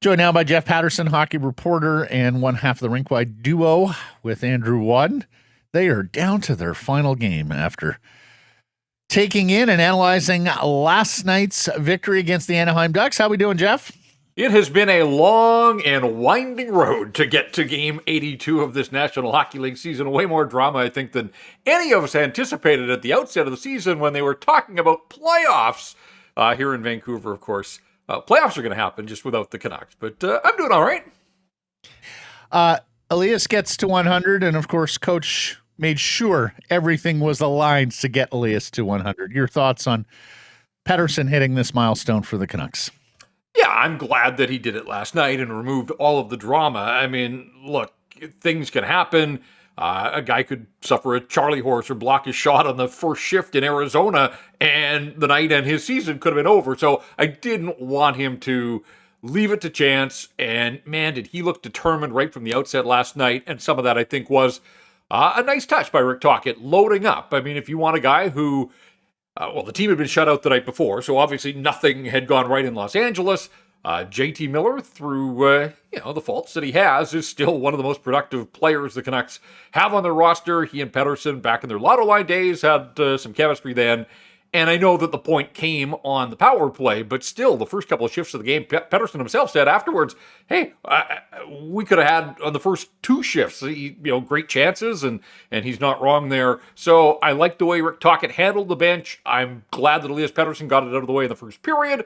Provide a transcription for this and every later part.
Joined now by Jeff Paterson, hockey reporter, and one half of the rink-wide duo with Andrew Wadden. They are down to their final game after taking in and analyzing last night's victory against the Anaheim Ducks. How we doing, Jeff? It has been a long and winding road to get to Game 82 of this National Hockey League season. Way more drama, I think, than any of us anticipated at the outset of the season when they were talking about playoffs here in Vancouver, of course. Playoffs are going to happen just without the Canucks, but I'm doing all right. Elias gets to 100, and of course, Coach made sure everything was aligned to get Elias to 100. Your thoughts on Pettersson hitting this milestone for the Canucks? Yeah, I'm glad that he did it last night and removed all of the drama. I mean, look, things can happen. A guy could suffer a Charlie horse or block his shot on the first shift in Arizona, and the night and his season could have been over. So I didn't want him to leave it to chance. And man, did he look determined right from the outset last night. And some of that, I think, was a nice touch by Rick Tocchet, loading up. I mean, if you want a guy who, the team had been shut out the night before, so obviously nothing had gone right in Los Angeles. JT Miller, through the faults that he has, is still one of the most productive players the Canucks have on their roster. He and Pettersson, back in their Lotto Line days, had some chemistry then. And I know that the point came on the power play, but still, the first couple of shifts of the game, Pettersson himself said afterwards, hey, we could have had on the first two shifts, great chances, and he's not wrong there. So I like the way Rick Tocchet handled the bench. I'm glad that Elias Pettersson got it out of the way in the first period.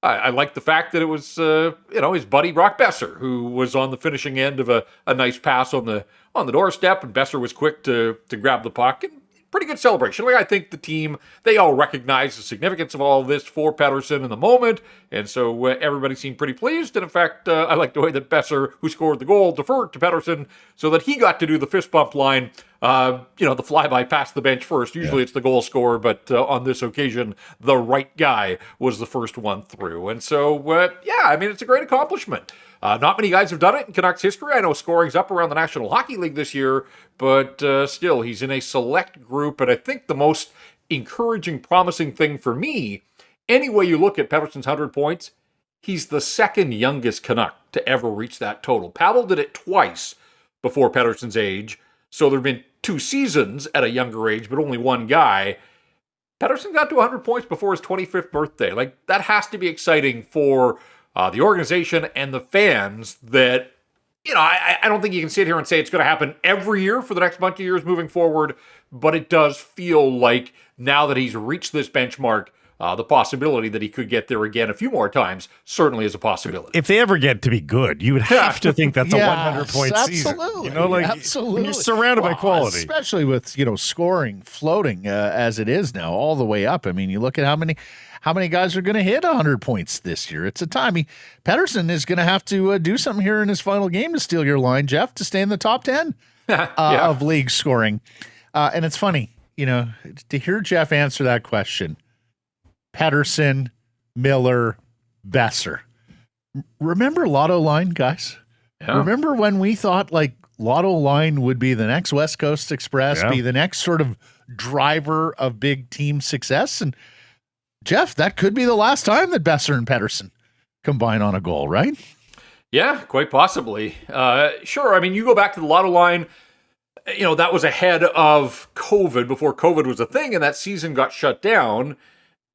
I like the fact that it was, his buddy Brock Boeser who was on the finishing end of a nice pass on the doorstep, and Boeser was quick to grab the puck. And pretty good celebration. Like, I think the team, they all recognize the significance of all of this for Pettersson in the moment, and so everybody seemed pretty pleased. And in fact, I like the way that Boeser, who scored the goal, deferred to Pettersson so that he got to do the fist bump line. The flyby past the bench first. Usually it's the goal scorer, but on this occasion, the right guy was the first one through. And so, it's a great accomplishment. Not many guys have done it in Canucks history. I know scoring's up around the National Hockey League this year, but still, he's in a select group. And I think the most encouraging, promising thing for me, any way you look at Pettersson's 100 points, he's the second youngest Canuck to ever reach that total. Pavel did it twice before Pettersson's age. So there have been 2 seasons at a younger age, but only one guy. Pettersson got to 100 points before his 25th birthday. Like, that has to be exciting for the organization and the fans that, I don't think you can sit here and say it's going to happen every year for the next bunch of years moving forward, but it does feel like now that he's reached this benchmark, the possibility that he could get there again a few more times certainly is a possibility. If they ever get to be good, you would have to think that's a 100-point season. Absolutely. You're surrounded by quality. Especially with, scoring floating as it is now, all the way up. I mean, you look at how many guys are going to hit 100 points this year. It's a time. Pettersson is going to have to do something here in his final game, to steal your line, Jeff, to stay in the top 10 of league scoring. And it's funny, to hear Jeff answer that question. Pettersson, Miller, Boeser. Remember Lotto Line, guys? Yeah. Remember when we thought Lotto Line would be the next West Coast Express, be the next sort of driver of big team success? And Jeff, that could be the last time that Boeser and Pettersson combine on a goal, right? Yeah, quite possibly. Sure. I mean, you go back to the Lotto Line, that was ahead of COVID, before COVID was a thing, and that season got shut down.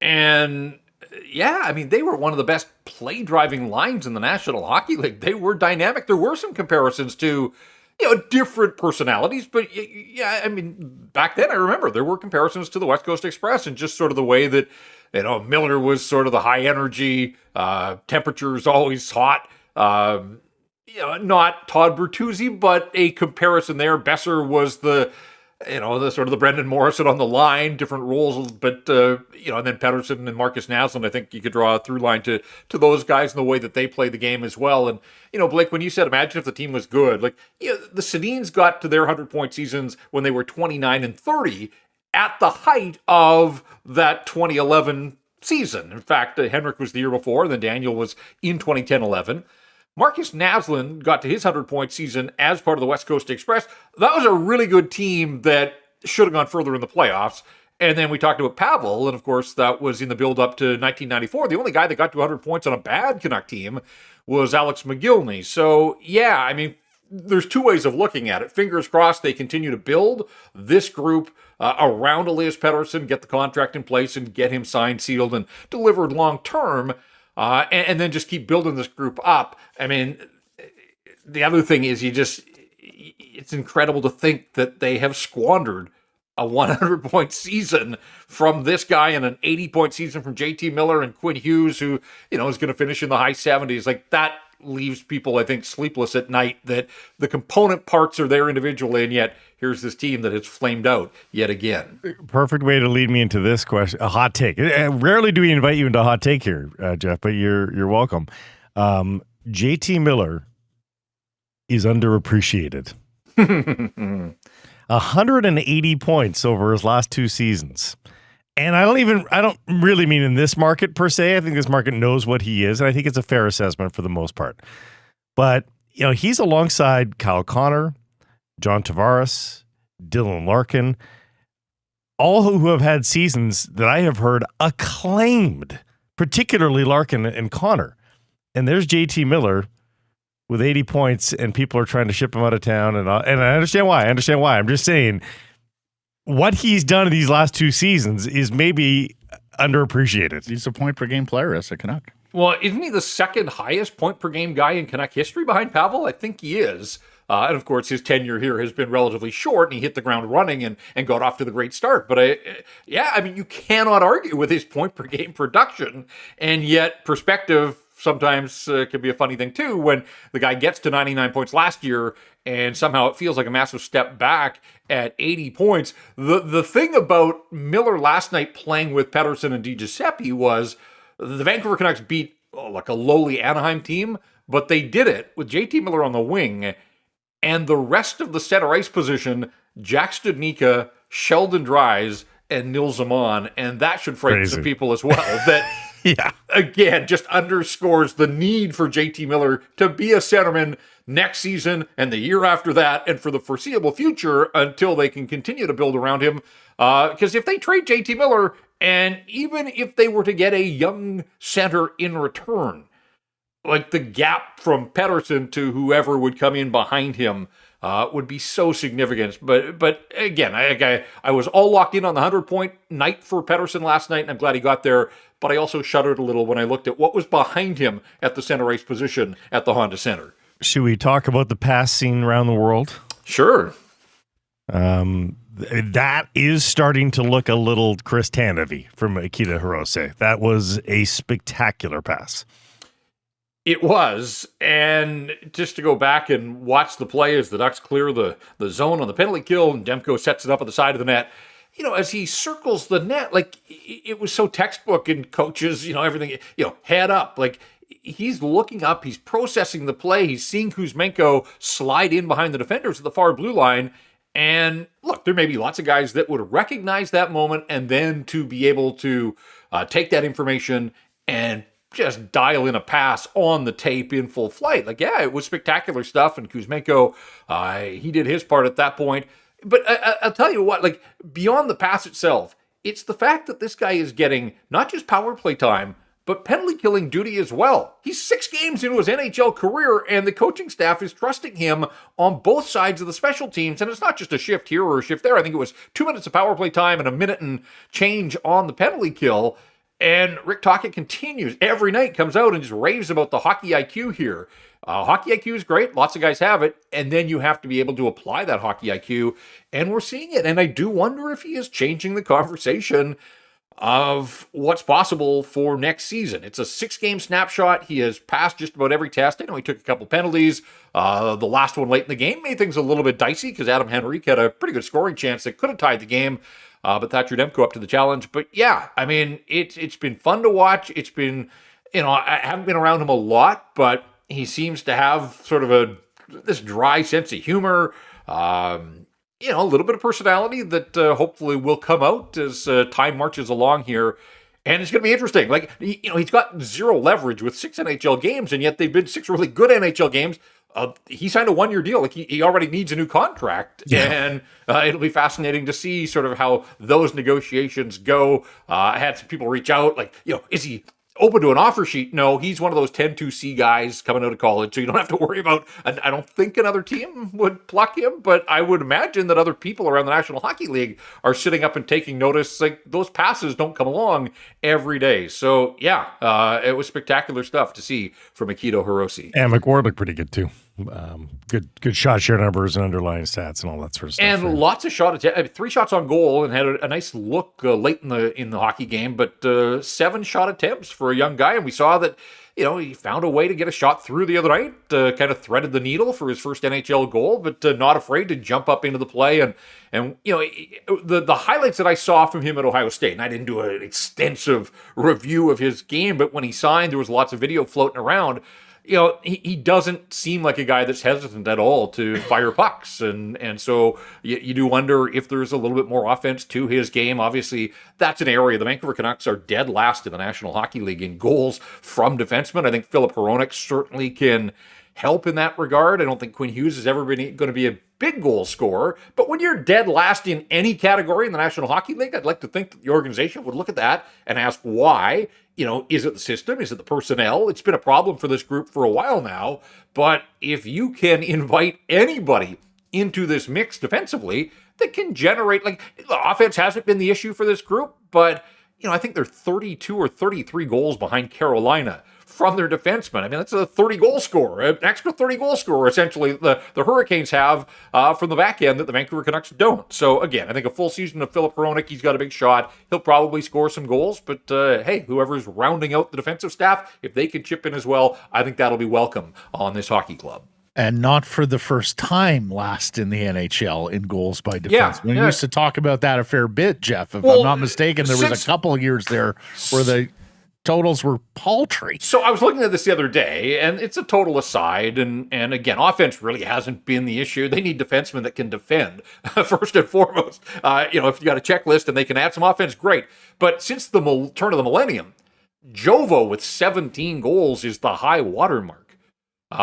And they were one of the best play driving lines in the National Hockey League. They were dynamic. There were some comparisons to, different personalities, but back then I remember there were comparisons to the West Coast Express, and just sort of the way that, Miller was sort of the high energy, temperatures always hot, not Todd Bertuzzi, but a comparison there. Boeser was the sort of the Brendan Morrison on the line, different roles, but, and then Pettersson and Marcus Naslund, I think you could draw a through line to those guys and the way that they play the game as well. And, Blake, when you said, imagine if the team was good, the Sedins got to their 100-point seasons when they were 29 and 30 at the height of that 2011 season. In fact, Henrik was the year before, and then Daniel was in 2010-11. Marcus Naslund got to his 100-point season as part of the West Coast Express. That was a really good team that should have gone further in the playoffs. And then we talked about Pavel, and of course that was in the build-up to 1994. The only guy that got to 100 points on a bad Canuck team was Alex McGillney. So, yeah, I mean, there's two ways of looking at it. Fingers crossed they continue to build this group around Elias Pettersson, get the contract in place, and get him signed, sealed, and delivered long-term, and then just keep building this group up. I mean, the other thing is it's incredible to think that they have squandered a 100-point season from this guy and an 80-point season from JT Miller and Quinn Hughes, who, is going to finish in the high 70s. Like, that leaves people, I think, sleepless at night, that the component parts are there individually, and yet here's this team that has flamed out yet again. Perfect way to lead me into this question, a hot take. Rarely do we invite you into a hot take here, Jeff, but you're welcome. JT Miller is underappreciated. 180 points over his last two seasons. And I don't really mean in this market per se. I think this market knows what he is, and I think it's a fair assessment for the most part. But, he's alongside Kyle Connor, John Tavares, Dylan Larkin, all who have had seasons that I have heard acclaimed, particularly Larkin and Connor. And there's JT Miller with 80 points, and people are trying to ship him out of town, and I understand why. I'm just saying, what he's done in these last two seasons is maybe underappreciated. He's a point-per-game player as a Canuck. Well, isn't he the second highest point-per-game guy in Canuck history behind Pavel? I think he is. And, of course, his tenure here has been relatively short, and he hit the ground running and got off to the great start. But, you cannot argue with his point-per-game production, and yet perspective sometimes can be a funny thing too, when the guy gets to 99 points last year and somehow it feels like a massive step back at 80 points. The thing about Miller last night playing with Pettersson and DiGiuseppe was the Vancouver Canucks beat like a lowly Anaheim team, but they did it with JT Miller on the wing and the rest of the center ice position, Jack Studnicka, Sheldon Dries, and Nils Zaman, and that should frighten some people as well. That, yeah, again, just underscores the need for JT Miller to be a centerman next season and the year after that, and for the foreseeable future until they can continue to build around him. Because if they trade JT Miller, and even if they were to get a young center in return, like the gap from Pettersson to whoever would come in behind him would be so significant. But again, I was all locked in on the 100-point night for Pettersson last night, and I'm glad he got there. But I also shuddered a little when I looked at what was behind him at the center ice position at the Honda Center. Should we talk about the pass scene around the world? Sure. That is starting to look a little Chris Tanev-y from Akito Hirose. That was a spectacular pass. It was, and just to go back and watch the play as the Ducks clear the zone on the penalty kill, and Demko sets it up at the side of the net. As he circles the net, like, it was so textbook, and coaches, everything, head up. Like, he's looking up, he's processing the play, he's seeing Kuzmenko slide in behind the defenders at the far blue line. And look, there may be lots of guys that would recognize that moment, and then to be able to take that information and just dial in a pass on the tape in full flight. Like, yeah, it was spectacular stuff, and Kuzmenko, he did his part at that point. But I'll tell you what, like, beyond the pass itself, it's the fact that this guy is getting not just power play time, but penalty killing duty as well. He's 6 games into his NHL career, and the coaching staff is trusting him on both sides of the special teams. And it's not just a shift here or a shift there. I think it was 2 minutes of power play time and a minute and change on the penalty kill. And Rick Tocchet continues every night, comes out and just raves about the hockey IQ here. Hockey IQ is great. Lots of guys have it. And then you have to be able to apply that hockey IQ. And we're seeing it. And I do wonder if he is changing the conversation of what's possible for next season. It's a 6-game snapshot. He has passed just about every test. I know he took a couple penalties. The last one late in the game made things a little bit dicey because Adam Henrique had a pretty good scoring chance that could have tied the game. But Thatcher Demko up to the challenge. But yeah, I mean, it's been fun to watch. It's been, I haven't been around him a lot, but he seems to have sort of this dry sense of humor, a little bit of personality that hopefully will come out as time marches along here. And it's going to be interesting. Like, he's got 0 leverage with 6 NHL games, and yet they've been 6 really good NHL games. he signed a 1-year deal. Like he already needs a new contract, and it'll be fascinating to see sort of how those negotiations go. I had some people reach out, like, is he open to an offer sheet? No, he's one of those 10-2C guys coming out of college, so you don't have to worry about. I don't think another team would pluck him, but I would imagine that other people around the National Hockey League are sitting up and taking notice. Like, those passes don't come along every day. So it was spectacular stuff to see from Akito Hirose. And McWard looked pretty good too. Good shot share numbers and underlying stats and all that sort of stuff. And lots of 3 shots on goal, and had a nice look late in the hockey game. But 7 shot attempts for a young guy, and we saw that he found a way to get a shot through the other night. Kind of threaded the needle for his first NHL goal, but not afraid to jump up into the play. And the highlights that I saw from him at Ohio State, and I didn't do an extensive review of his game, but when he signed, there was lots of video floating around. He doesn't seem like a guy that's hesitant at all to fire pucks. And so you do wonder if there's a little bit more offense to his game. Obviously, that's an area. The Vancouver Canucks are dead last in the National Hockey League in goals from defensemen. I think Filip Hronek certainly can help in that regard. I don't think Quinn Hughes has ever been going to be a big goal scorer. But when you're dead last in any category in the National Hockey League, I'd like to think that the organization would look at that and ask why. Is it the system? Is it the personnel? It's been a problem for this group for a while now. But if you can invite anybody into this mix defensively that can generate, like, the offense hasn't been the issue for this group, but, I think they're 32 or 33 goals behind Carolina from their defensemen. I mean, that's a 30-goal scorer, an extra 30-goal scorer, essentially, the Hurricanes have from the back end that the Vancouver Canucks don't. So, again, I think a full season of Filip Hronek, he's got a big shot. He'll probably score some goals, but, hey, whoever's rounding out the defensive staff, if they can chip in as well, I think that'll be welcome on this hockey club. And not for the first time last in the NHL in goals by defense. We used to talk about that a fair bit, Jeff. If I'm not mistaken, there was a couple of years there where the totals were paltry. So I was looking at this the other day, and it's a total aside. And again, offense really hasn't been the issue. They need defensemen that can defend, first and foremost. If you got a checklist and they can add some offense, great. But since the turn of the millennium, Jovo with 17 goals is the high watermark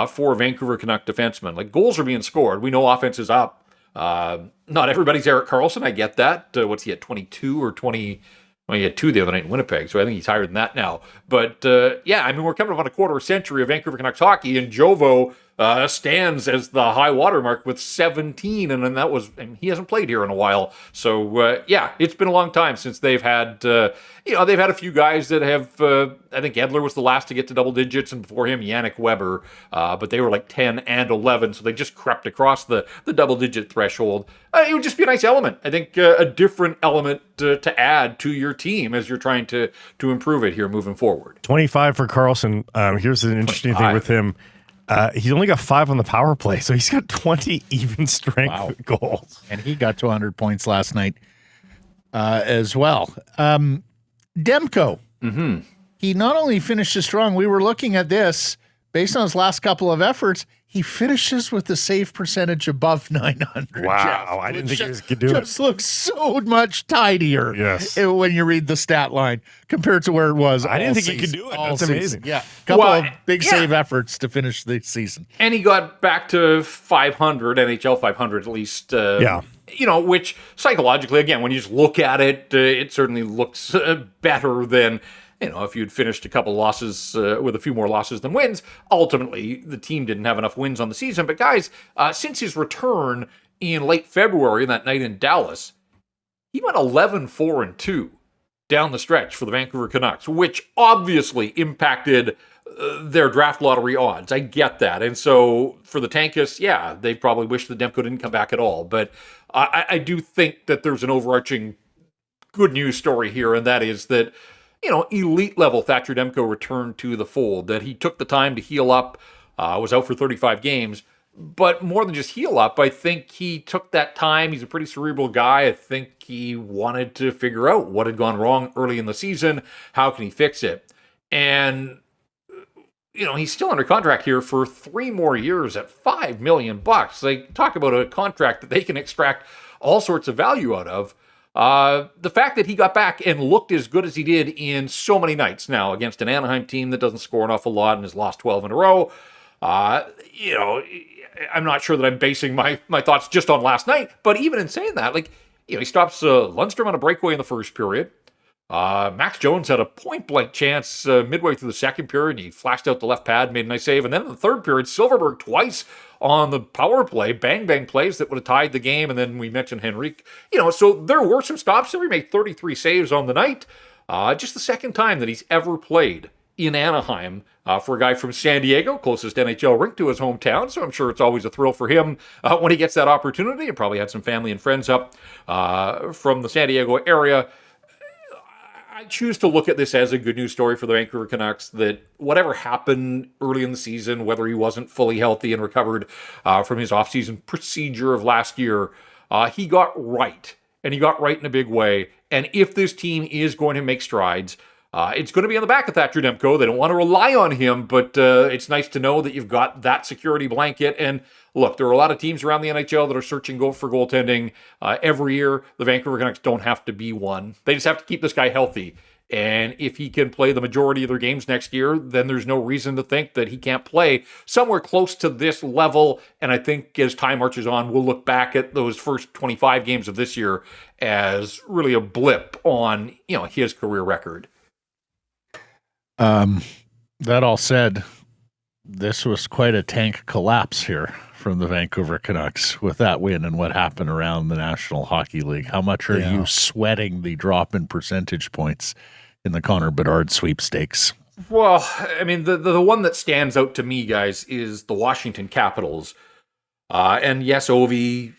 for Vancouver Canuck defensemen. Like, goals are being scored. We know offense is up. Not everybody's Erik Karlsson. I get that. What's he at, 22 or 20? Well, he had 2 the other night in Winnipeg, so I think he's higher than that now. But, we're coming up on a quarter century of Vancouver Canucks hockey, and Jovo stands as the high watermark with 17, and then he hasn't played here in a while. So, it's been a long time since they've had, they've had a few guys that have, I think Edler was the last to get to double digits, and before him, Yannick Weber, but they were like 10 and 11, so they just crept across the double-digit threshold. It would just be a nice element. I think a different element to add to your team as you're trying to improve it here moving forward. 25 for Karlsson. Here's an interesting 25. Thing with him. He's only got 5 on the power play, so he's got 20 even strength goals. And he got to 100 points last night as well. Demko. Mm-hmm. He not only finishes strong, we were looking at this based on his last couple of efforts. He finishes with the save percentage above 900. Wow, Jeff, I didn't think he could do it. Just looks so much tidier when you read the stat line compared to where it was. I didn't think he could do it. That's amazing. Yeah, couple of big save efforts to finish the season. And he got back to 500, NHL 500 at least. Which psychologically, again, when you just look at it, it certainly looks better than, if you'd finished a couple losses with a few more losses than wins. Ultimately, the team didn't have enough wins on the season. But guys, since his return in late February, that night in Dallas, he went 11-4-2 down the stretch for the Vancouver Canucks, which obviously impacted their draft lottery odds. I get that. And so for the Tankus, they probably wish that Demko didn't come back at all. But I do think that there's an overarching good news story here, and that is that, elite level Thatcher Demko returned to the fold, that he took the time to heal up, was out for 35 games. But more than just heal up, I think he took that time. He's a pretty cerebral guy. I think he wanted to figure out what had gone wrong early in the season. How can he fix it? And he's still under contract here for 3 more years at $5 million. Like, talk about a contract that they can extract all sorts of value out of. The fact that he got back and looked as good as he did in so many nights now against an Anaheim team that doesn't score an awful lot and has lost 12 in a row, You know, I'm not sure that I'm basing my thoughts just on last night, but even in saying that, like, you know, he stops Lundstrom on a breakaway in the first period. Max Jones had a point-blank chance midway through the second period. He flashed out the left pad, made a nice save. And then in the third period, Silverberg twice on the power play, bang plays that would have tied the game. And then we mentioned Henrique. You know, so there were some stops. He made 33 saves on the night. Just the second time that he's ever played in Anaheim for a guy from San Diego, closest NHL rink to his hometown. So I'm sure it's always a thrill for him when he gets that opportunity. He probably had some family and friends up from the San Diego area. I choose to look at this as a good news story for the Vancouver Canucks, that whatever happened early in the season, whether he wasn't fully healthy and recovered from his offseason procedure of last year, he got right. And he got right in a big way. And if this team is going to make strides, it's going to be on the back of Thatcher Demko. They don't want to rely on him, but it's nice to know that you've got that security blanket. And look, there are a lot of teams around the NHL that are searching for goaltending every year. The Vancouver Canucks don't have to be one. They just have to keep this guy healthy. And if he can play the majority of their games next year, then there's no reason to think that he can't play somewhere close to this level. And I think as time marches on, we'll look back at those first 25 games of this year as really a blip on, you know, his career record. That all said, this was quite a tank collapse here from the Vancouver Canucks with that win and what happened around the National Hockey League. How much are you sweating the drop in percentage points in the Connor Bedard sweepstakes? Well, I mean, the one that stands out to me, guys, is the Washington Capitals. And yes, Ovi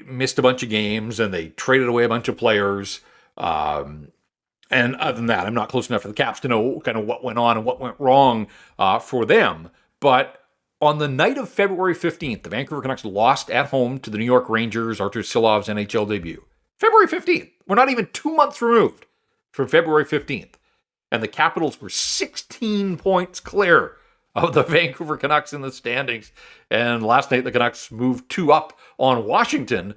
missed a bunch of games and they traded away a bunch of players. And other than that, I'm not close enough for the Caps to know kind of what went on and what went wrong for them. But on the night of February 15th, the Vancouver Canucks lost at home to the New York Rangers, Artur Silov's NHL debut. February 15th. We're not even 2 months removed from February 15th. And the Capitals were 16 points clear of the Vancouver Canucks in the standings. And last night, the Canucks moved 2 up on Washington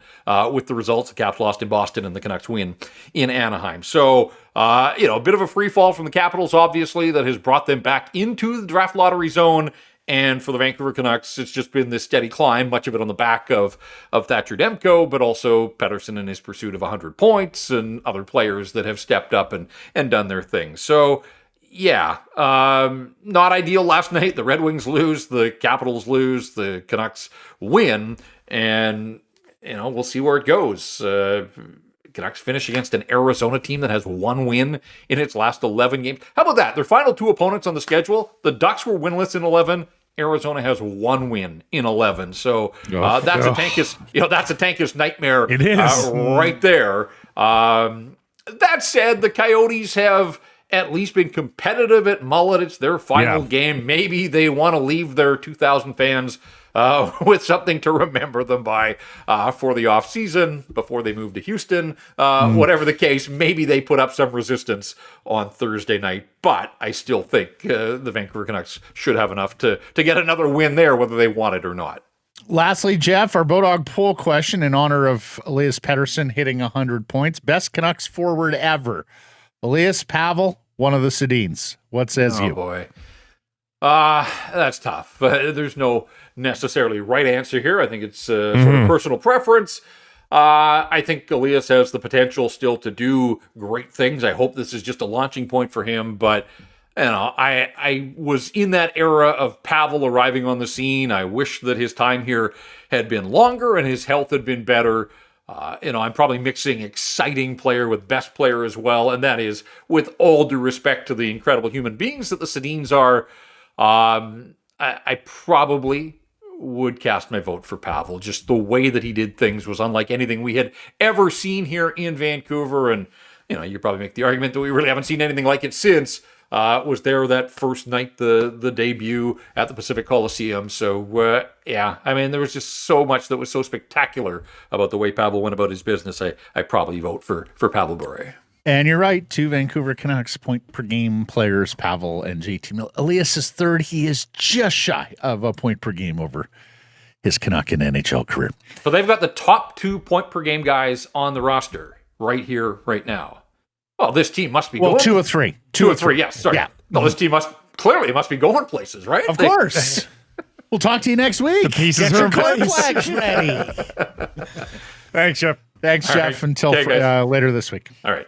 with the results. The Caps lost in Boston and the Canucks win in Anaheim. So, you know, a bit of a free fall from the Capitals, obviously, that has brought them back into the draft lottery zone. And for the Vancouver Canucks, it's just been this steady climb, much of it on the back of Thatcher Demko, but also Pettersson in his pursuit of 100 points and other players that have stepped up and done their thing. So, yeah, not ideal last night. The Red Wings lose, the Capitals lose, the Canucks win, and, you know, we'll see where it goes. Canucks finish against an Arizona team that has 1 win in its last 11 games. How about that? Their final 2 opponents on the schedule, the Ducks were winless in 11. Arizona has 1 win in 11. So that's a Tankus nightmare. It is right there. That said, the Coyotes have at least been competitive at Mullet. It's their final game. Maybe they want to leave their 2,000 fans with something to remember them by for the offseason before they move to Houston. Whatever the case, maybe they put up some resistance on Thursday night. But I still think the Vancouver Canucks should have enough to get another win there, whether they want it or not. Lastly, Jeff, our Bodog poll question in honor of Elias Pettersson hitting 100 points. Best Canucks forward ever. Elias, Pavel, one of the Sedins. What says you? Oh, boy. That's tough. There's no necessarily right answer here. I think it's sort of personal preference. I think Elias has the potential still to do great things. I hope this is just a launching point for him. But, you know, I was in that era of Pavel arriving on the scene. I wish that his time here had been longer and his health had been better. You know, I'm probably mixing exciting player with best player as well. And that is with all due respect to the incredible human beings that the Sedins are. I probably would cast my vote for Pavel. Just the way that he did things was unlike anything we had ever seen here in Vancouver. And, you know, you probably make the argument that we really haven't seen anything like it since. Was there that first night, the debut at the Pacific Coliseum. So, yeah, I mean, there was just so much that was so spectacular about the way Pavel went about his business. I probably vote for Pavel Bure. And you're right, 2 Vancouver Canucks point per game players, Pavel and JT Miller. Elias is third. He is just shy of a point per game over his Canuck and NHL career. So they've got the top 2 point per game guys on the roster right here, right now. Well, this team must be going. 2 or 3. 2 or 3, yes. Sorry. Yeah. No, this team must be going places, right? Of course. We'll talk to you next week. The pieces Get are your in corn place. flags ready. Thanks, Jeff. Thanks, All Jeff. right. Until Okay, guys. later this week. All right.